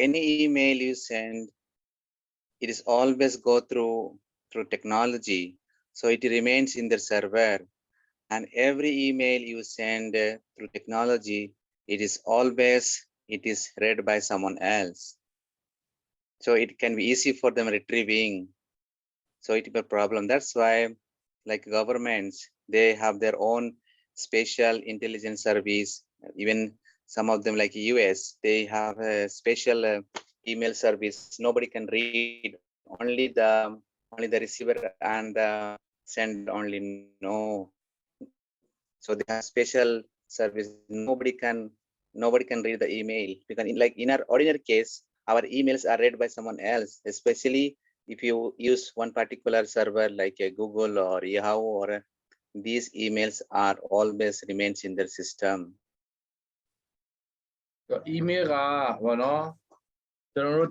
any email you send, it is always go through technology. So it remains in the server. And every email you send through technology, it is read by someone else. So it can be easy for them retrieving. So it is a problem. That's why, like governments, they have their own special intelligence service. Even some of them, like US, they have a special email service. Nobody can read. Only the receiver and the send only know. So they have special service. Nobody can read the email, because in our ordinary case, our emails are read by someone else, especially if you use one particular server like a Google or Yahoo, or these emails are always remains in their system. Email no, email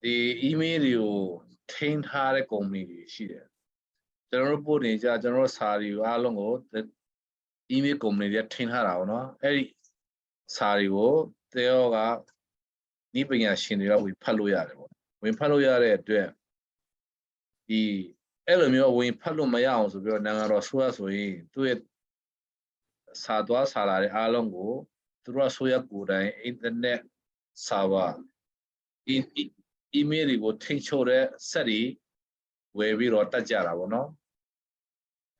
the email you taint hard company. General Bonija, General Sari, Alongo, the email company that taint her no, Eri Sario, Theoga, Nipping a shinira with Paluya. When Paluya to the Elamio, when Palumayans of your Nangarosua, so to it Sadwa Salari Alongo, through a soya good internet Sawa. In email will take the city where we wrote a jara, no?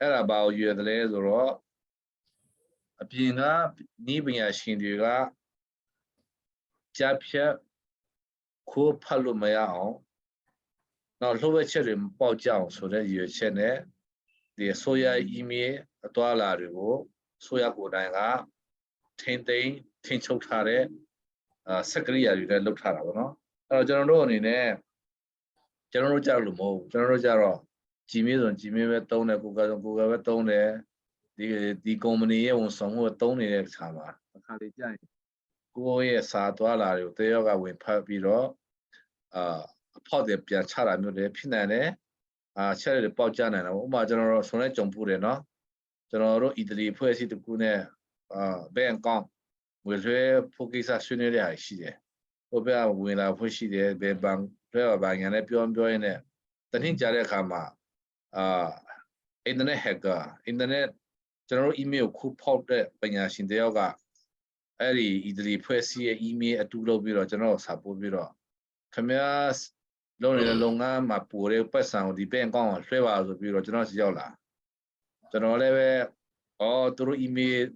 About you the laser or a pinga, nipping a shindiga, Japia, Ko Palumaya. Now, lower cherry bow down so that you chene the soya email a dollar rivo, soya godanga, 10 day, 10 chokare, secretary look at no? General in a General Jarumo, General Jaro, Jimmy and Jimmy Tone, Google Tone, the company on some who Tony Chama. Go yes, $2, they are with Papiro, a pot of Piachara, the Pinane, cherry Paujan and Oma General Sonet Jompureno, General Italy, Pussy to Gune, Bangkok, with her Pokisa Suneria, she. Oba wina pushi de be bang player bang and pion join it. The thing Jarekama, internet hacker, internet general email could pop the Banyash in the yoga. Eri idly press email at 2 bureau general support bureau. Cameras lonely longa, my poor person, the bank on 3 hours of bureau general yola. General level or through email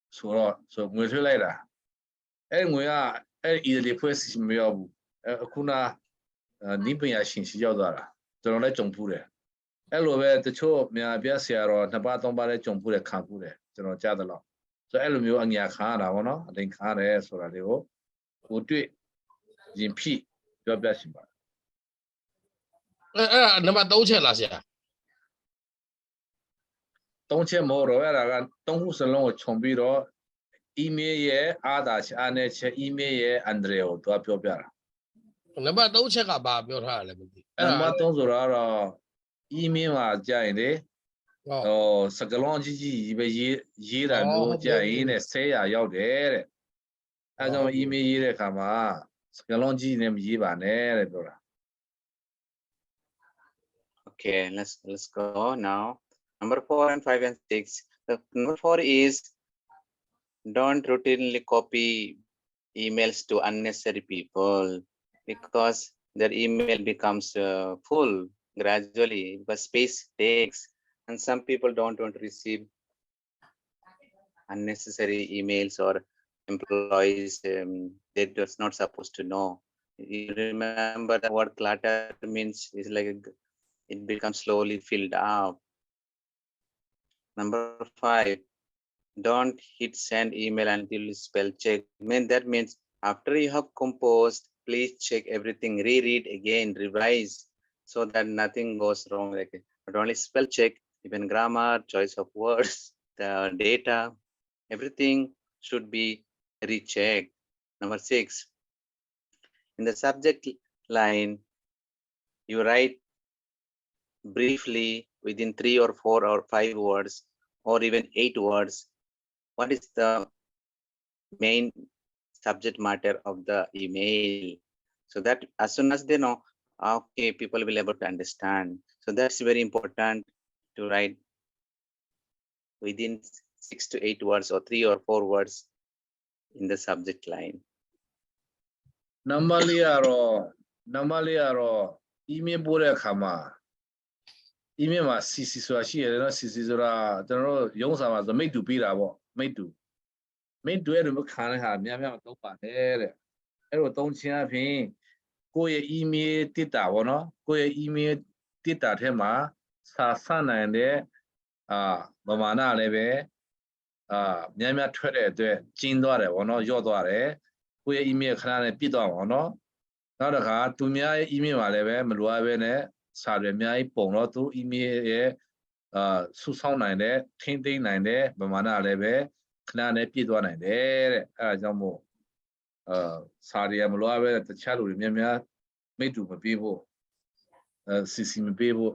so much later. And we are either press email. Kuna nipping a shin yodara, the only jompure. Elove the cho me a biasia or Nabaton by jompure campure, General Jadalo. So Elumio and Yakana, no, I think Hanes or Adeo, would do it. Jim P. Your blessing. Number those last year. Don't you more, don't who's along with Chombiro, email Adash, Anech, email Andreo to up your bear. Number those check about your heart. Namaton email Jane. Oh, Sagalonji, Yira, no, Jain, say, I out there. I don't email Kama, Sagalonji, name Yiba, Okay, let's go now. Number 4 and 5 and 6. The number 4 is don't routinely copy emails to unnecessary people, because their email becomes full gradually, because space takes, and some people don't want to receive unnecessary emails, or employees they're just not supposed to know. You remember the word clutter means is like it becomes slowly filled up. Number 5, don't hit send email until you spell check. That means after you have composed, please check everything, reread again, revise, so that nothing goes wrong. Like, but only spell check, even grammar, choice of words, the data, everything should be rechecked. Number 6, in the subject line, you write briefly within 3 or 4 or 5 words, or even 8 words, what is the main subject matter of the email, so that as soon as they know, okay, people will able to understand. So that's very important to write within 6 to 8 words or 3 or 4 words in the subject line. Number email ပို့တဲ့အခါမှာ email မှာ CC ဆိုတာရှိရတယ်နော် CC ဆိုတာကျွန်တော်တို့ရုံးစာမှာဆိုမိတ်တူပေးတာပေါ့မိတ်တူအဲ့လိုမျိုးခံတဲ့ဟာများများမသုံးပါနဲ့တဲ့အဲ့လိုသုံးခြင်းအပြင်ကိုယ့်ရဲ့ email တစ်တာပေါ့နော်ကိုယ့်ရဲ့ email တစ်တာထဲမှာစာဆနိုင်တဲ့ပမာဏလည်းပဲများများထွက်တဲ့အတွက်ကျင်းသွားတယ်ပေါ့နော်ရော့သွားတယ်ကိုယ့်ရဲ့ email ခဏနဲ့ပြည့်သွားပါတော့နောက်တစ်ခါသူများရဲ့ email မှာလည်းပဲမလိုအပ်ဘဲနဲ့စာတွေအများကြီးပုံတော့သူ email ရဲ့စုဆောင်းနိုင်တဲ့ထိမ့်သိမ်းနိုင်တဲ့ပမာဏလည်းပဲခဏနဲ့ပြည့်သွားနိုင်တယ်တဲ့အဲဒါကြောင့်မို့စာတွေကမလိုအပ်ဘဲတခြားလူတွေများများမိတ်တူမပေးဖို့CC မပေးဖို့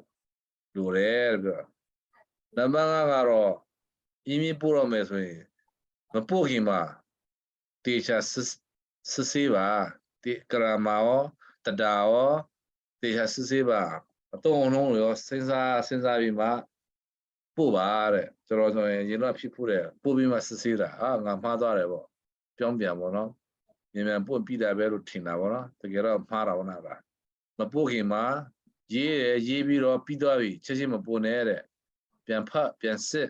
လိုတယ်ပြောနံပါတ်5ကတော့ email ပို့ရမယ်ဆိုရင်မပို့ခင်မှာတေချာစစ်ဆေးပါဒီကရမာရောတဒါရောတေချာစစ်ဆေးပါအတုံးလုံးရောစဉ်းစားပြီးမှပို့ပါတဲ့ကျွန်တော်ဆိုရင်ရင်တော့ဖြစ်ဖို့တယ်ပို့ပြီးမှစစ်ဆေးတာငါမှားသွားတယ်ပေါ့ပြောင်းပြန်ပေါ့နော်မြန်ပို့ပြီးတာပဲလို့ထင်တာပေါ့နော်တကယ်တော့မှားတာပေါ့နော်မပို့ခင်မှာရေးပြီးတော့ပြီးသွားပြီချက်ချင်းမပို့နဲ့တဲ့ပြန်ဖတ်ပြန်စစ်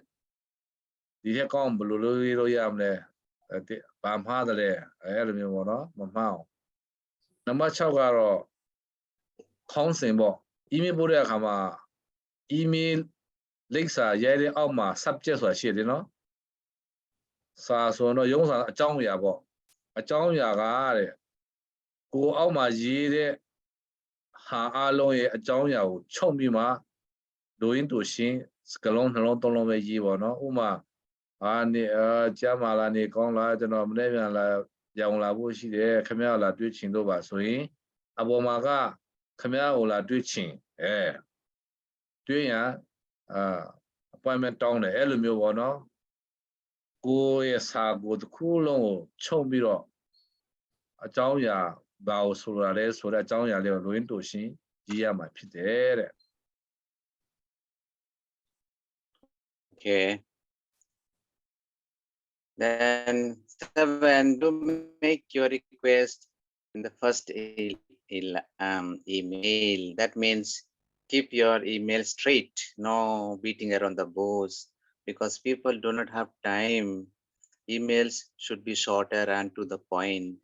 ဒီထက်ကောင်းဘယ်လိုလုပ်လို့ရမလဲဘာမှားတယ်လဲအဲ့လိုမျိုးပေါ့နော်မမှားအောင်နံပါတ်6ကတော့ခေါင်းစဉ်ပေါ့ email ပို့တဲ့အခါမှာ email လိပ်စာရေးတဲ့အောက်မှာ subject ဆိုတာရှိတယ်နော်စာဆိုတော့ရုံးစာအကြောင်းအရာပေါ့အကြောင်းအရာကတဲ့ကိုအောက်မှာရေးတဲ့ဟာအလုံးရဲ့အကြောင်းအရာကိုချုပ်ပြီးမှလိုရင်းတူရှင်းစကလုံးနှလုံးသုံးလုံးပဲရေးပေါ့နော်ဥမာနေကျမ်းမာလာနေကောင်းလားကျွန်တော်မနေ့ပြန်လာရောင်လာဖို့ရှိတယ်ခမရလာတွေ့ချင်တော့ပါဆိုရင်အပေါ်မှာကခမရကိုလာတွေ့ချင်တွေ့ရင်appointment တောင်းတယ်အဲ့လိုမျိုးပေါ့နော်ကိုရဲ့စာကိုတစ်ခုလုံးကိုချုပ်ပြီးတော့အကြောင်းအရာဘာကိုဆိုရလဲဆိုတဲ့အကြောင်းအရာလေးကိုလိုရင်းတူရှင်းရေးရမှာဖြစ်တယ်တဲ့ Okay. Then 7, to make your request in the first email. That means keep your email straight, no beating around the bush, because people do not have time. Emails should be shorter and to the point.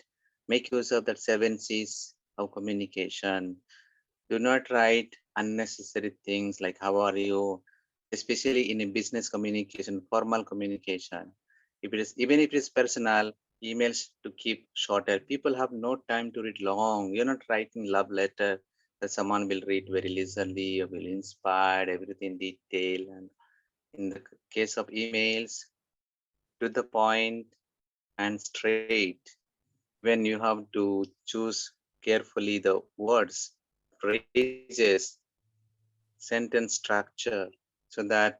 Make use of that 7 C's of communication. Do not write unnecessary things like how are you, especially in a business communication, formal communication. Even if it is personal, emails to keep shorter. People have no time to read long. You're not writing love letter that someone will read very leisurely or will inspire everything detail. And in the case of emails, to the point and straight. When you have to choose carefully the words, phrases, sentence structure, so that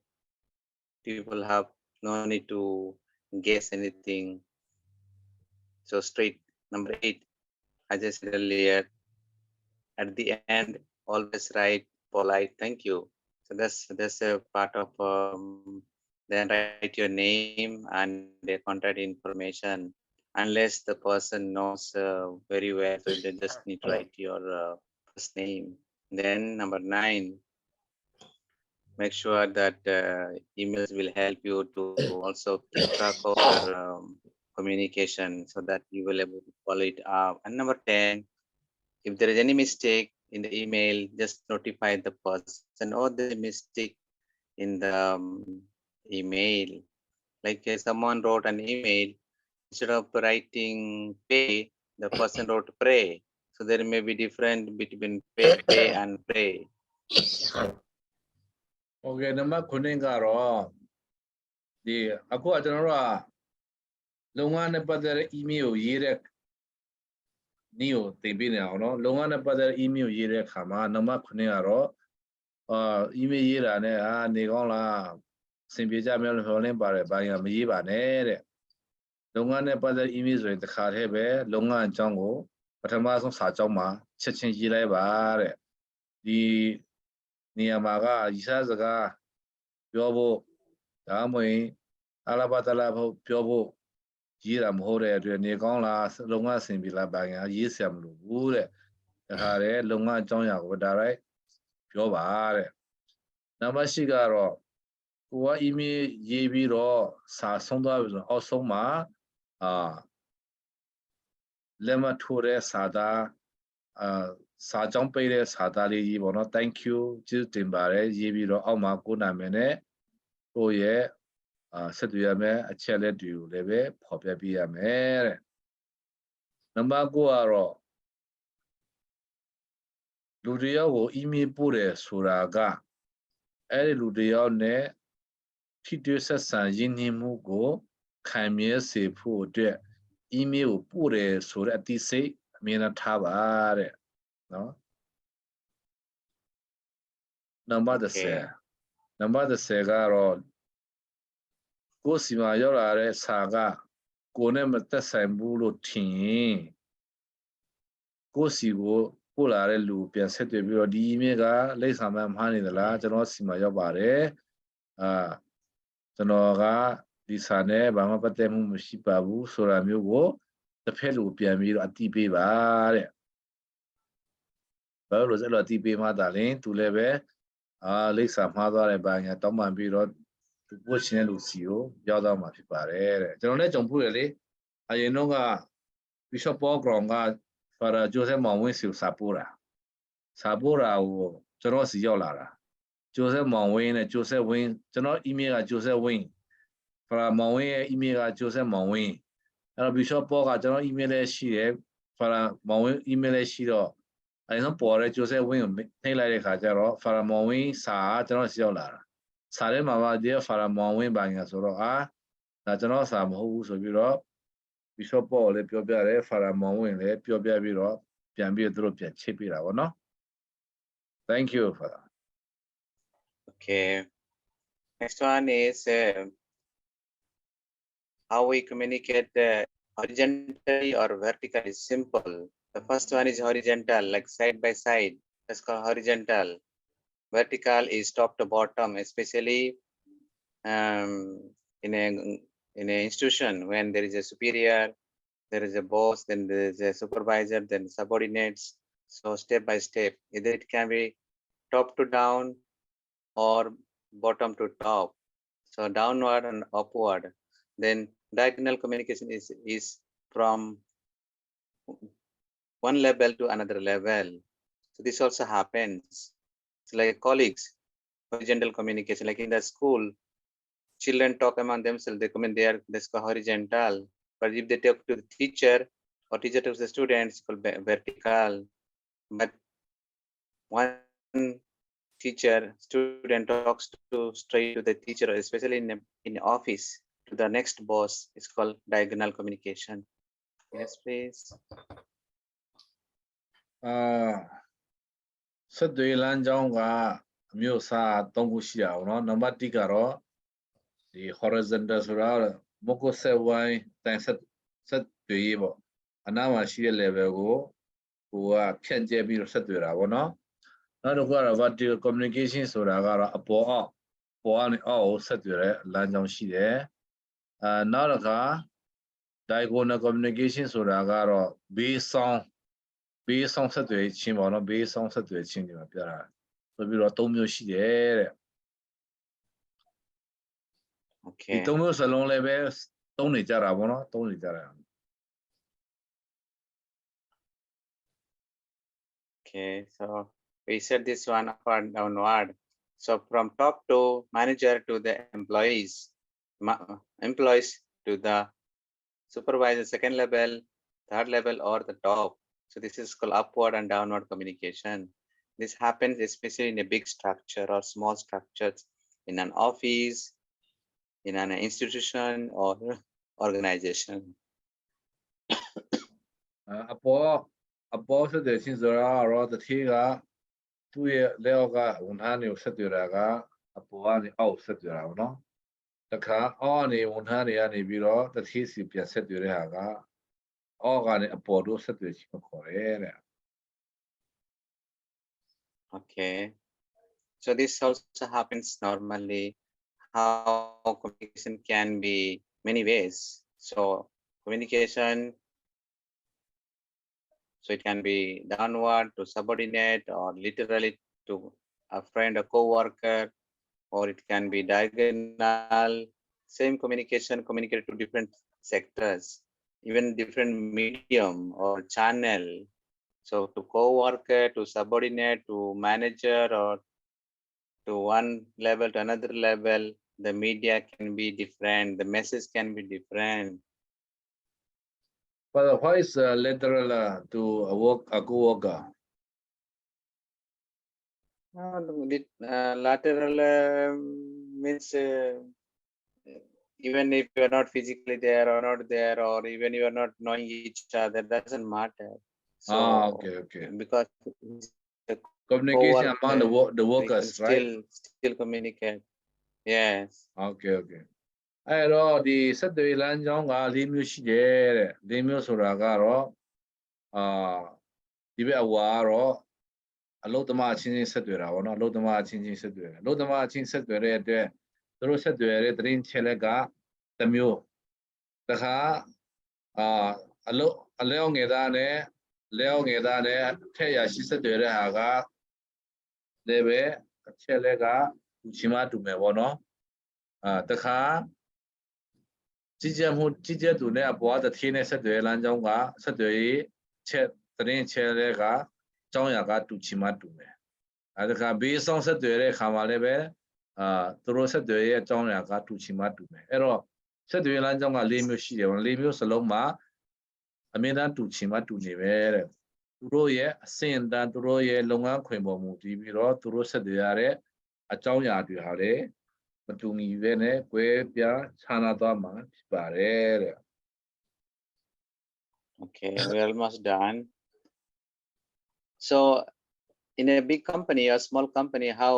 people have no need to guess anything. So straight. Number 8, as I said earlier, at the end, always write polite thank you. So that's a part of then write your name and their contact information, unless the person knows very well, so they just need to write your first name. Then number 9, make sure that emails will help you to also keep track of your communication, so that you will able to follow it up. And number 10, if there is any mistake in the email, just notify the person or the mistake in the email. Like someone wrote an email, instead of writing pay, the person wrote pray. So there may be different between pay and pray. Okay, နံပါတ်9ကတော့ဒီအခုကကျွန်တော်တို့ကလုပ်ငန်းနဲ့ပတ်သက်တဲ့ email ကိုရေးတဲ့နည်းကိုသင်ပေးနေအောင်နော်လုပ်ငန်းနဲ့ပတ်သက်တဲ့ email ကိုရေးတဲ့အခါမှာနံပါတ်9ကတော့email ရေးတာနဲ့နေကောင်းလားအဆင်ပြေကြမယ်လို့ပြောလင်းပါတယ်ဘာညာမရေးပါနဲ့တဲ့ လုပ်ငန်းနဲ့ပတ်သက် email ဆိုရင်တစ်ခါတည်းပဲလုပ်ငန်းအကြောင်းကိုပထမဆုံးစာကြောင်းမှာချက်ချင်းရေးလိုက်ပါတဲ့ဒီနေရာမှာကရီစာစကားပြောဖို့ဒါမှမဟုတ်အလားပါတလားဖို့ပြောဖို့ရေးတာမဟုတ်တဲ့အတွက်နေကောင်းလားလုပ်ငန်းအဆင်ပြေလားဘာညာရေးဆရာမလို့ဘူးတဲ့တခါတည်းလုပ်ငန်းအကြောင်းအရာကိုဒါရိုက်ပြောပါတဲ့နံပါတ်ရှိကတော့ကိုက email ရေးပြီးတော့စာဆုံးသွားပြီဆိုတော့အောက်ဆုံးမှာလက်မထိုးတဲ့စာသားစာကြောင်းပေးတဲ့စာသားလေးကြီးပေါ့နော် thank you ကျေးဇူးတင်ပါတယ်ရေးပြီးတော့အောက်မှာကိုနာမည်နဲ့ကိုရဲ့ဆက်သွယ်ရမယ်အချက်လက်တွေကိုလည်းပဲဖော်ပြပေးရမယ်တဲ့နံပါတ်9ကတော့လူတယောက်ကို email ပို့တယ်ဆိုတာကအဲ့ဒီလူတယောက်နဲ့ထိတွေ့ဆက်ဆံရင်းနှီးမှုကိုခံမြဲစေဖို့အတွက် email ကိုပို့တယ်ဆိုတဲ့အသိစိတ်အမြင်နဲ့ထားပါတဲ့နော်နံပါတ်10နံပါတ်10ကတော့ကိုယ်စီမှာရောက်လာတဲ့စာကကိုယ်နဲ့မသက်ဆိုင်ဘူးလို့ထင်ရင်ကိုယ်စီကိုပို့လာတဲ့လူပြန်ဆက်သွယ်ပြီးတော့ဒီ email ကလိပ်စာမှမှားနေသလားကျွန်တော်စီမှာရောက်ပါတယ်ကျွန်တော်ကဒီစာနဲ့ဘာမှပတ်သက်မှုမရှိပါဘူးဆိုတာမျိုးကိုတစ်ဖက်လူပြန်ပြီးတော့အတိပေးပါတဲ့ဘာလို့လဲဆိုတော့အတိပေးမှသာလင်သူလည်းပဲလိပ်စာမှားသွားတယ်ဘာညာတောင်းပန်ပြီးတော့သူပို့ချင်တဲ့လူစီကိုရောက်တော့မှာဖြစ်ပါတယ်တဲ့ကျွန်တော်လည်းကြုံဖူးတယ်လေအရင်တော့က Bishop Paul Ground ကFather Joseph မောင်ဝင်းစီကိုစာပို့တာကိုကျွန်တော်စီရောက်လာတာ Joseph မောင်ဝင်းနဲ့ Joseph ဝင်းကျွန်တော် email က Joseph ဝင်း Father မောင်ဝင်းရဲ့ email က Joseph မောင်ဝင်းအဲ့တော့ Bishop Paul ကကျွန်တော် email လည်းရှိတယ် Father မောင်ဝင်း email လည်းရှိတော့အဲ့တော့ပေါ်တဲ့ Joseph ဝင်းကိုနှိပ်လိုက်တဲ့ခါကျတော့ Father မောင်ဝင်းစာကျွန်တော်စီရောက်လာတာစာထဲမှာပါဒီ Father မောင်ဝင်းပါညာဆိုတော့ဒါကျွန်တော်စာမဟုတ်ဘူးဆိုပြီးတော့ Bishop Paul လည်းပြောပြတယ် Father မောင်ဝင်းလည်းပြောပြပြီးတော့ပြန်ပြီးသူတို့ပြန်ချိတ်ပြတာပေါ့နော် Thank you Father. Okay. Next one is how we communicate horizontally or vertically. Simple. The first one is horizontal, like side by side. That's called horizontal. Vertical is top to bottom, especially in an institution when there is a superior, there is a boss, then there is a supervisor, then subordinates. So step by step, either it can be top to down or bottom to top. So downward and upward. Then diagonal communication is from one level to another level. So this also happens. It's like colleagues, horizontal communication, like in the school, children talk among themselves, they come in there, that's called horizontal. But if they talk to the teacher or teacher to the students, it's called vertical. But one teacher, student talks to straight to the teacher, especially in office, to the next boss, it's called diagonal communication. Yes, please. ဆက်သွယ်လမ်းကြောင်းကအမျိုးအစား၃ခုရှိအောင်เนาะနံပါတ်1ကတော့ဒီ horizontal ဆိုတာမုတ်ကိုဆက်ဝိုင်းတိုင်ဆက်သွယ်ရေးပေါ့အနားမှာရှိတဲ့ level ကိုဖြန့်ကျက်ပြီးတော့ဆက်သွယ်တာပေါ့เนาะနောက်တစ်ခုကတော့ vertical communication ဆိုတာကတော့အပေါ်အောက်ပေါ်ကနေအောက်ကိုဆက်သွယ်တဲ့လမ်းကြောင်းရှိတယ်နောက်တစ်ခါ diagonal communication ဆိုတာကတော့ဘေးဆောင်ဆက်သွယ်ခြင်းပေါ့နော်ဘေးဆောင်ဆက်သွယ်ခြင်းတွေမှာပြောတာဆိုပြီးတော့၃မျိုးရှိတယ်တဲ့ Okay. ဒီ၃မျိုးစလုံးလည်းပဲသုံးနေကြတာပေါ့နော်သုံးနေကြတာ Okay, so we said this one upward downward. So from top to manager to the employees to the supervisor, second level, third level, or the top. So this is called upward and downward communication. This happens especially in a big structure or small structures in an office, in an institution or organization. အပေါ်ဆက်သွယ်ခြင်းဆိုတာကတော့တစ်ထည်ကသူ့ရဲ့လက်အောက်ကဝန်ထမ်းတွေကိုဆက်သွယ်တာကအပေါ်ကနေအောက်ဆက်သွယ်တာပေါ့နော် တခါအော်နေဝန်ထမ်းတွေကနေပြီးတော့တတိစီပြန်ဆက်တွေ့တဲ့ဟာကအော်ကနေအပေါ်တို့ဆက်တွေ့ခြင်းခေါ်တယ်တဲ့ Okay. So this also happens normally. How communication can be many ways. So communication, so it can be downward to subordinate or literally to a friend, a co-worker, or it can be diagonal. Same communication communicated to different sectors, even different medium or channel. So to co-worker, to subordinate, to manager, or to one level to another level, the media can be different, the message can be different. But what is literal to a co-worker? Lateral means even if you are not physically there or not there, or even you are not knowing each other, doesn't matter. So Okay. because Communication among the workers, right? Still communicate. Yes. Okay. အဲ့တော့ဒီဆက်သွယ်လမ်းကြောင်းက၄မျိုးရှိတယ်တဲ့၄မျိုးဆိုတာကတော့ဒီဘက်အဝါကတော့အလုတ်သမားချင်းဆက်သွယ်တာပေါ့နော်အလုတ်သမားချင်းဆက်သွယ်တယ်အလုတ်သမားချင်းဆက်သွယ်တဲ့အတွက်သူတို့ဆက်သွယ်တဲ့သတင်းချက်လက်ကတစ်မျိုးတခါအလျောငယ်သားနဲ့ထက်ရရှိဆက်သွယ်တဲ့ဟာကလည်းပဲအချက်လက်ကချီမတူမယ်ပေါ့နော်တခါကြီးကျယ်သူနဲ့အပေါ်တစ်ထင်းနဲ့ဆက်သွယ်လမ်းကြောင်းကဆက်သွယ်ချက်သတင်းချက်လက်ကကျောင်းရကတူချီမတူမယ်တခါဘေးဆောင်ဆက်သွယ်တဲ့ခါမှာလည်းပဲသူတို့ဆက်သွယ်ရဲ့ကျောင်းရကတူချီမတူမယ်အဲ့တော့ဆက်သွယ်လမ်းကြောင်းက၄မျိုးရှိတယ်ပေါ့၄မျိုးစလုံးမှာအမြဲတမ်းတူချီမတူနေပဲတဲ့သူတို့ရဲ့အစဉ်အတန်းသူတို့ရဲ့လုပ်ငန်းခွင်ပေါ်မူတည်ပြီးတော့သူတို့ဆက်သွယ်ရတဲ့အကြောင်းအရာတွေဟာလေမတူညီပဲနဲ့ကွဲပြားခြားနာသွားမှာဖြစ်ပါတယ်တဲ့ Okay, we're almost done. So in a big company or small company, how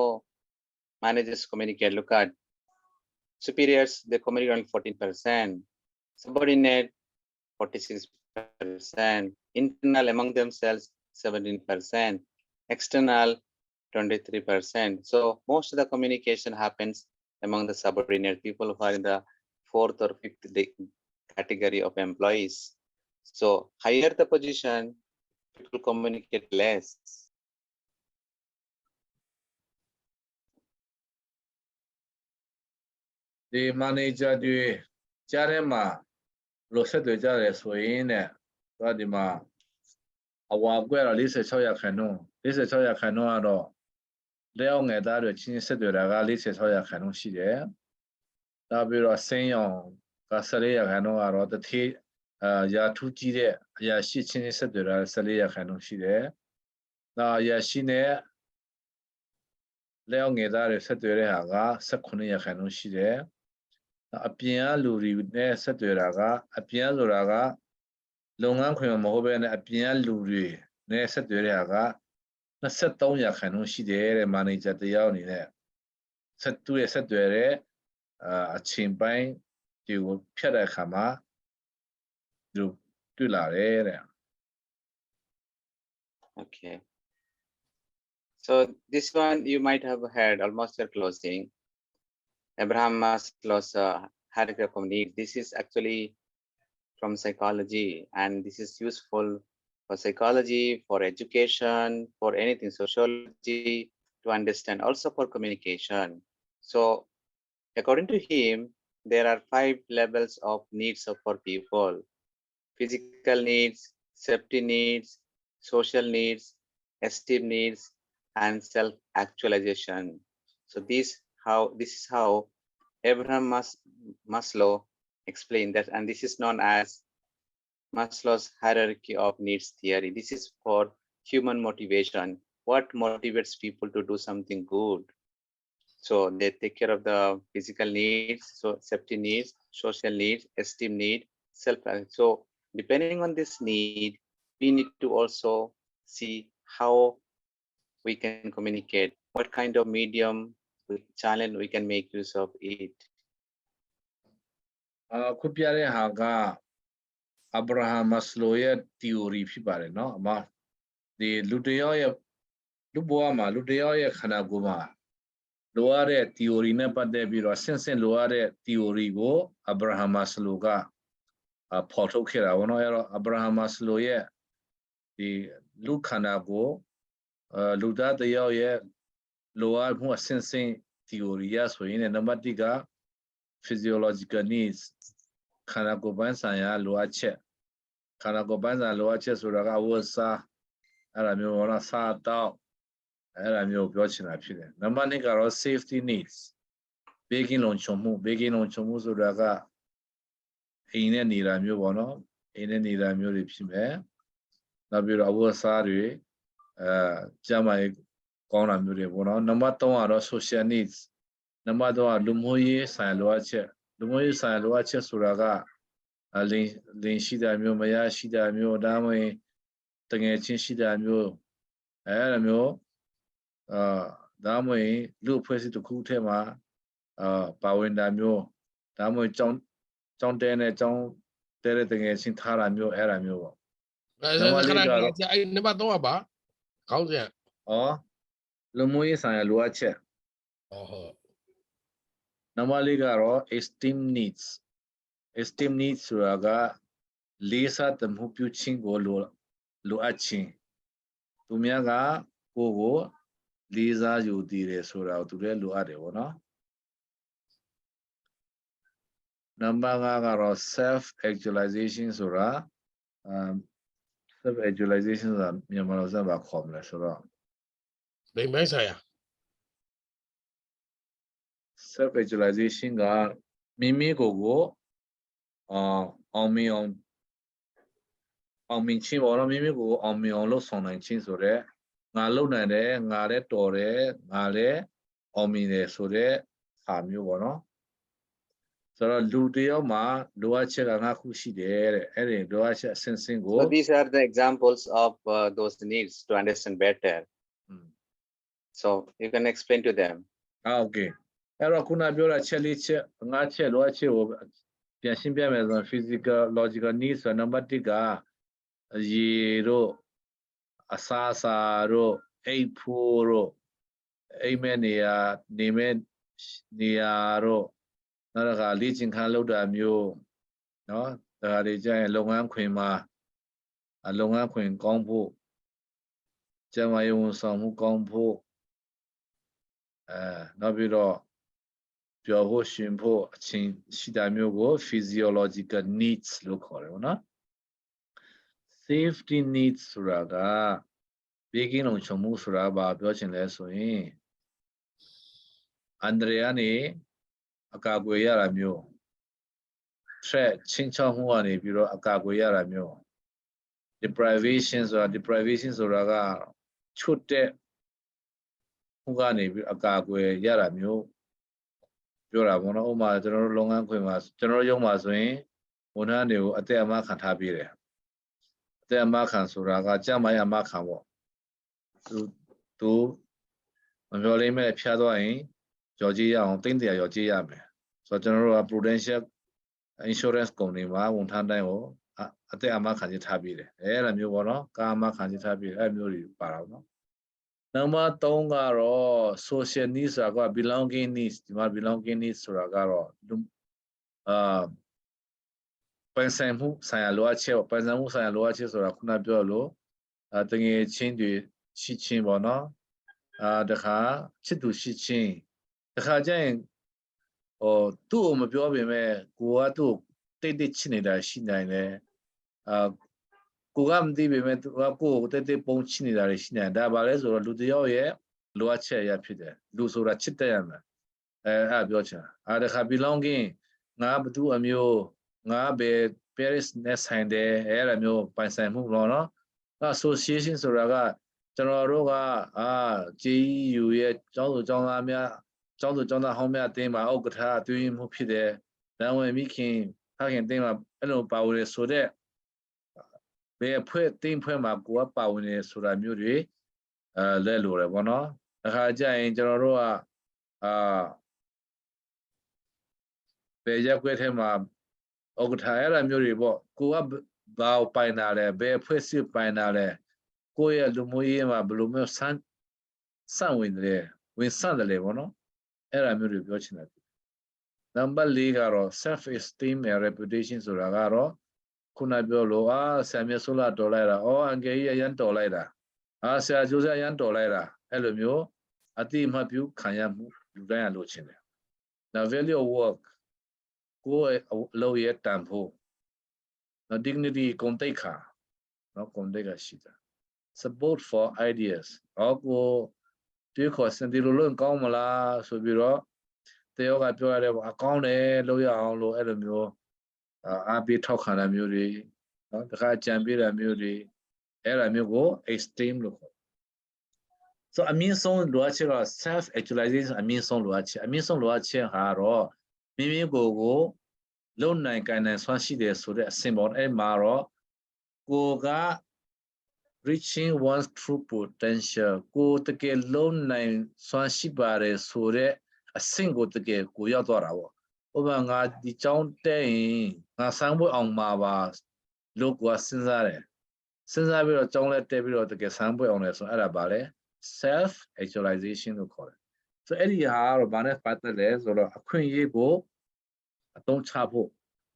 managers communicate? Look at superiors, they communicate only 14%, subordinate 46%, internal among themselves 17%, external 23%. So most of the communication happens among the subordinate people who are in the 4th or 5th category of employees. So higher the position, people communicate less. The manager တွေကြားထဲမှာလို့ဆက်သွယ်ကြတယ်ဆိုရင်တဲ့သူကဒီမှာအဝါကွဲတော့46%ကတော့လက်အောင်ငယ်သားတွေချင်းဆက်သွယ်တာက46%ရှိတယ်နောက်ပြီးတော့ဆင်းရောင်က14%ကတော့တတိရာထူးကြီးတဲ့အရာရှိချင်းဆက်သွယ်တာ14%ရှိတယ်နောက်အရာရှိနဲ့လက်အောင်ငယ်သားတွေဆက်သွယ်တဲ့ဟာက19%ရှိတယ်အပြင်ကလူတွေနဲ့ဆက်သွယ်တာကအပြင်ဆိုတာကလုပ်ငန်းခွင်မဟုတ်ဘဲနဲ့အပြင်ကလူတွေနဲ့ဆက်သွယ်တဲ့ဟာက23%ရှိတယ်တဲ့မန်နေဂျာတယောက်အနေနဲ့ဆက်သွယ်တဲ့အချိန်ပိုင်းဒီကိုဖြတ်တဲ့အခါမှာသူတွေ့လာတယ်တဲ့ Okay. So this one you might have heard, almost at closing. Abraham Maslow's hierarchy of needs. This is actually from psychology, and this is useful for psychology, for education, for anything, sociology, to understand, also for communication. So according to him, there are 5 levels of needs for people: physical needs, safety needs, social needs, esteem needs, and self-actualization. So this is how Abraham Maslow explained that, and this is known as Maslow's hierarchy of needs theory. This is for human motivation. What motivates people to do something good? So they take care of the physical needs, so safety needs, social needs, esteem need, so depending on this need, we need to also see how we can communicate, what kind of medium channel we can make use of it. ခုပြတဲ့ဟာက Abraham Maslow ရဲ့ theory ဖြစ်ပါတယ်เนาะအမဒီလူတယောက်ရဲ့လူဘဝမှာလူတယောက်ရဲ့ခန္ဓာကိုယ်မှာလိုရတဲ့ theory နဲ့ပတ်သက်ပြီးတော့ဆင့်ဆင့်လိုရတဲ့ theory ကို Abraham Maslow ကဖော်ထုတ်ခဲ့တာဘောเนาะအဲ့တော့ Abraham Maslow ရဲ့ဒီလူခန္ဓာကိုယ်လူသားတယောက်ရဲ့လိုအပ်မှုအဆင့်ဆင့် theory ရဆိုရင်နံပါတ်1က physiological needs ခန္ဓာကိုယ်ပိုင်းဆိုင်ရာလိုအပ်ချက်ခန္ဓာကိုယ်ပိုင်းဆိုင်ရာလိုအပ်ချက်ဆိုတာကအဝတ်အစားအဲ့ဒါမျိုးတော့စားတော့အဲ့ဒါမျိုးပြောချင်တာဖြစ်တယ်နံပါတ်2ကတော့ safety needs ဘေးကင်းလုံခြုံမှုဆိုတာကအိမ်နဲ့နေတာမျိုးပေါ့နော်အိမ်နဲ့နေတာမျိုးတွေဖြစ်မယ်နောက်ပြီးတော့အဝတ်အစားတွေကျန်းမာရေးကောင်းတာမျိုးတွေပေါ့နော်နံပါတ်3ကတော့ social needs နံပါတ်3ကလူမျိုးရေးဆိုင်ရာလိုအပ်ချက်ဆိုတာကလင်းရှိတာမျိုးမရရှိတာမျိုးဒါမှမဟုတ်တငယ်ချင်းရှိတာမျိုးအဲ့လိုမျိုးဒါမှမဟုတ်လူအဖွဲ့အစည်းတစ်ခုထဲမှာပါဝင်တာမျိုးဒါမှမဟုတ်ကျောင်းတဲနဲ့ကျောင်းတဲတဲ့တငယ်ချင်းထားတာမျိုးအဲ့ဒါမျိုးပေါ့နံပါတ်4ကတော့အဲ့နံပါတ်3ကပါခေါင်းစဉ်လူမျိုးရေးဆိုင်ရာလိုအပ်ချက်ဟုတ်နံပါတ်4ကတော့ esteem needs ဆိုတာကလေးစားတမှုပြုခြင်းကိုလိုအပ်ခြင်းသူများကကိုယ်ကိုလေးစားယူတည်တယ်ဆိုတာကိုသူလည်းလိုအပ်တယ်ပေါ့နော်နံပါတ်5ကတော့ self actualization ဆိုတာself actualization ဆိုတာမြန်မာလိုစကားခေါ်မလဲဆိုတော့ဘယ်ပိုင်းဆိုင်ရာ self actualization ကမိမိကိုယ်ကိုအောင်မြင်ခြင်းပေါ့နော်မိမိကိုယ်အောင်မြင်အောင်လုပ်ဆောင်နိုင်ခြင်းဆိုတော့ငါလုပ်နိုင်တယ်ငါလည်းတော်တယ်ငါလည်းအောင်မြင်တယ်ဆိုတဲ့ဟာမျိုးပေါ့နော်ဆိုတော့လူတယောက်မှာလိုအပ်ချက်က5ခုရှိတယ်တဲ့အဲ့ဒီလိုအပ်ချက်အစဉ်စဉ်ကို So these are the examples of those needs to understand better. So you can explain to them. Okay အဲ့တော့ခုနပြောတာချက်လေးချက်5ချက်လိုအပ်ချက်ကိုပြန်ရှင်းပြမယ်ဆိုရင် physical logical needs ဆိုနံပါတ်1ကရေတို့အစာစာတို့အိပ်ဖို့တို့အိမ်မဲ့နေရာနေမဲ့နေရာတို့နောက်တစ်ခါလေ့ကျင့်ခန်းလုပ်တာမျိုးเนาะဒါတွေကြရင်လုပ်ငန်းခွင်မှာလုပ်ငန်းခွင်ကောင်းဖို့ကျန်းမာရေးဝန်ဆောင်မှုကောင်းဖို့နောက်ပြီးတော့ပျော်ဖို့ရှင်ဖို့အချင်းရှိတာမျိုးကို physiological needs လို့ခေါ်တယ်ပေါ့နော် safety needs ဆိုတာကဘေးကင်းလုံခြုံမှုဆိုတာဘာပြောချင်လဲဆိုရင်အန္တရာယ်ကနေအကာအကွယ်ရတာမျိုး threat ချင်းချောက်မှုကနေပြီးတော့အကာအကွယ်ရတာမျိုး deprivation ဆိုတာကချွတ်တဲ့မှုကနေပြီးအကာအကွယ်ရတာမျိုးပြောတာပေါ့နော်ဥပမာကျွန်တော်တို့လုပ်ငန်းခွင်မှာကျွန်တော်တို့ရုံးမှာဆိုရင်ဝန်ထမ်းတွေကိုအသက်အမခံထားပေးတယ်အသက်အမခံဆိုတာကကြမ်းမာရအမခံပေါ့သူမပြောလိမ့်မဲ့ဖျားသွားရင်ကြော်ကြေးရအောင်တင်းတရာကြော်ကြေးရမယ်ဆိုတော့ကျွန်တော်တို့က prudential insurance company မှာဝန်ထမ်းတိုင်းကိုအသက်အမခံထားပေးတယ်အဲ့လိုမျိုးပေါ့နော်ကာမခံထားပေးတယ်အဲ့မျိုးတွေပါတာပေါ့နော်နံပါတ်3ကတော့ social needs ဆိုတာက belonging needs ဒီမှာ belonging needs ဆိုတာကတော့ပိုင်ဆိုင်မှုဆိုင်ရာလိုအပ်ချက်ပိုင်ဆိုင်မှုဆိုင်ရာလိုအပ်ချက်ဆိုတာခုနပြောလို့တငယ်ချင်းတွေရှိချင်းပေါ့နော်တခါချစ်သူရှိချင်းတခါကျရင်သူ့ကိုမပြောပေမဲ့ကိုကသူ့တိတ်တိတ်ချစ်နေတာရှိနိုင်တယ်ကိုကမသိပေမဲ့သူကကိုယ်တိတ်တိတ်ပုံချစ်နေတာရှိနိုင်တယ်ဒါပါလဲဆိုတော့လူတယောက်ရဲ့လိုအပ်ချက်ရဖြစ်တယ်လူဆိုတာချစ်တဲ့ရမယ်အဲ့ပြောချင်တခါ belonging ငါဘသူအမျိုးငါပဲ Paris နဲ့ဆိုင်တယ်အဲ့လိုမျိုးပိုင်ဆိုင်မှုလို့နော် association ဆိုတာကကျွန်တော်တို့ကJEU ရဲ့ကျောင်းသူကျောင်းသားများကျောင်းသူကျောင်းသားဟောင်းများအသင်းမှာဥက္ကဋ္ဌအတွင်းမှုဖြစ်တယ်ဒါဝင်မိခင်ဖခင်တင်းမှာအဲ့လိုပါဝင်ဆိုတဲ့ဘယ်အဖွဲ့တင်းဖွဲ့မှာကိုယ်ကပါဝင်နေဆိုတာမျိုးတွေလဲလို့ရပေါ့နော်အခါကျရင်ကျွန်တော်တို့ကဘယ်ရက်ွက်ထဲမှာ Ogtaya Muribo, go up bow pinale, bear pussy pinale, go ya Lumuima, Blumo sun with there, with Sunday, no? Era Muri Bochinat. Number legal self-esteem and reputation to Ragaro, Kunabiolo, Samuel Sola Dolera, or Angaya Yantolera. Asa Jose Yantolera, Elomio, a team have you Kayam Ludan Luchin. Now, value of work, go low yet tampo. Now, dignity conteka, not conteka shita. Support for ideas. Or go to Cosendilulan Comala, Subiro. They all got to account a lawyer on low element. I be talking a mury, the guy champion a mury, amigo, extreme local. So I mean, some loacher self actualization, I mean, some loacher haro, Mimi go, low nine kind of swanshy there, so that symbol a maro, go ga reaching one's true potential, go to get low nine swanshy bare, so that a single to get go yadora. Over the John Day, Nasambo on Mava, look was since I will let David to get sample on us Arabale, self actualization to call it. So, anyhow, Bana Patales or a queen ye go, a don't chapo,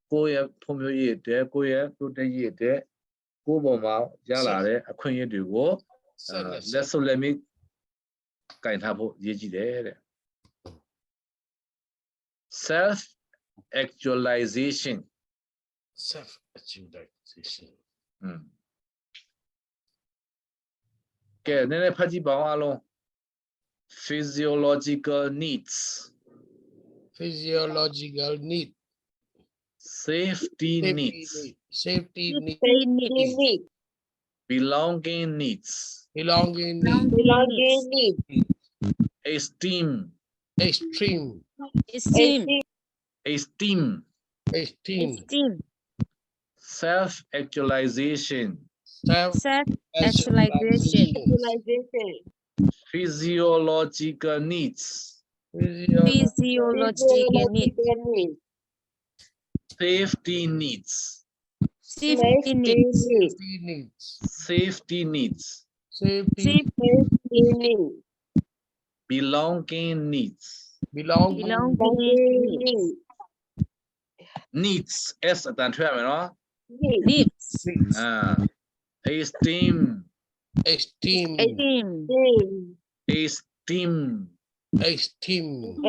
go ya, Tomio ye there, go ya, to the ye there, go Boma, Yalare, a queen ye do go, let's let me kind of ye there. Self actualization. Self-actualization. Okay, then I physiological needs. Physiological need. Safety needs. Safety need. Belonging needs. Belonging need. Esteem. Esteem. Self-actualization. Self-actualization. Physiological needs. Physiological needs. Safety needs. Safety needs. Safety needs. Safety needs. Belonging needs. Belonging needs. Needs. S at that time, no? Needs. Esteem. Esteem. Esteem. Esteem.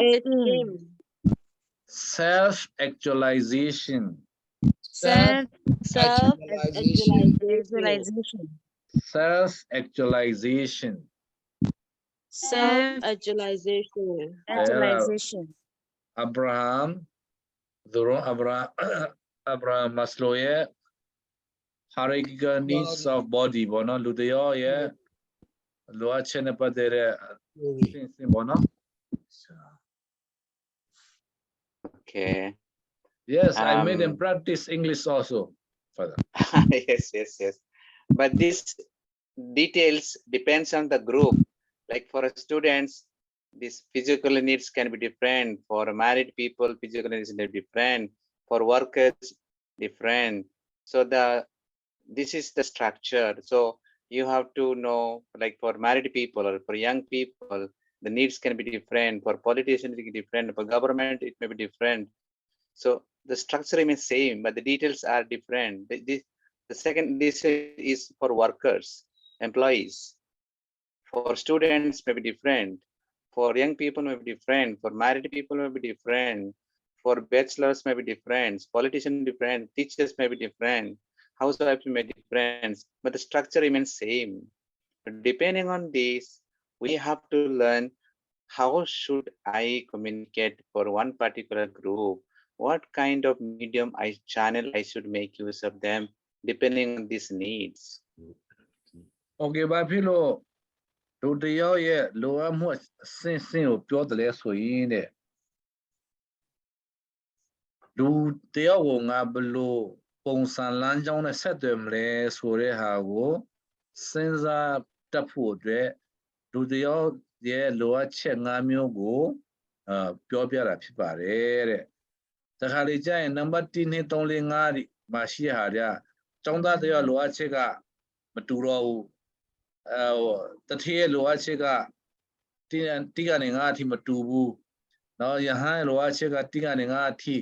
Self-actualization. Self-actualization. Self-actualization. Self-actualization. Abraham, Abraham Maslow, yeah. Hierarchical needs of body, bono, Ludeyo, yeah. Loa Chenepa there, bono. Okay. Yes, I made them practice English also, Father. Yes. But this details depends on the group. Like for students, these physical needs can be different. For married people, physical needs can be different. For workers, different. So this is the structure. So you have to know, like for married people or for young people, the needs can be different. For politicians, it can be different. For government, it may be different. So the structure remains same, but the details are different. The second, this is for workers, employees. For students, may be different. For young people, may be different. For married people, may be different. For bachelors, may be different. Politicians, different. Teachers may be different. Housewives may be different. But the structure remains same. But depending on this, we have to learn how should I communicate for one particular group. What kind of medium channel I should make use of them, depending on these needs. Okay, but Pilo, Ludeyo, yeah, Loa much since you built the less in it. Ludeyo won't have below Pongsan Lanjong and set them less for a hago. Since I tapu there, Ludeyo, yeah, Loa Chengamio go, Piopiara Pipare. တခါလေကြာရင်နံပါတ်1 2 3 4 5ဒီမှာရှိရဟာကြကျောင်းသားတယောက်လိုအပ်ချက်ကမတူတော့ဘူးတတိယလိုအပ်ချက်ကတိကနေ9အထိမတူဘူးနော်ယဟန်လိုအပ်ချက်ကတိကနေ9အထိ